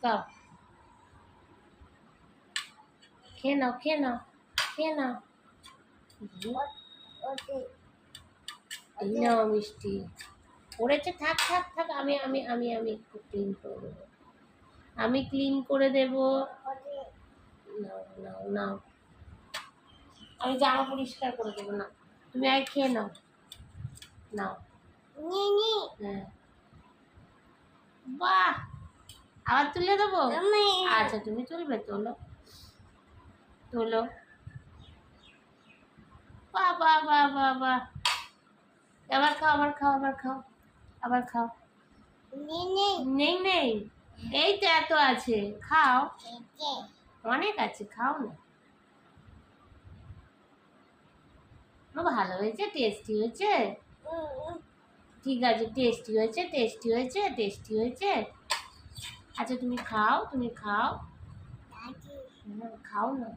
খাও, খেয়ে নাও, খেয়ে নাও, খেয়ে নাও। এই নাও মিষ্টি। পড়েছে, থাক থাক থাক, আমি আমি আমি আমি একটু ক্লিন করে দেবো, আমি ক্লিন করে দেবো। নাও নাও নাও, আমি জামা পরিষ্কার করে দেবো না, তুমি আগে খেয়ে নাও। নাও। হ্যাঁ, বাহ, আবার তুলে দেবো? আচ্ছা তুমি তুলবে, তোলো তোলো। বাহ বাহ বাহ বাহ বাহ, আবার খাও, আবার খাও, আবার খাও, আবার খাও। নেই নেই, এই তো এত আছে, খাও, অনেক আছে, খাও না। ভালো হয়েছে, টেস্টি হয়েছে, ঠিক আছে, টেস্টি হয়েছে, টেস্টি হয়েছে, টেস্টি হয়েছে। আচ্ছা তুমি খাও, তুমি খাও, খাও না।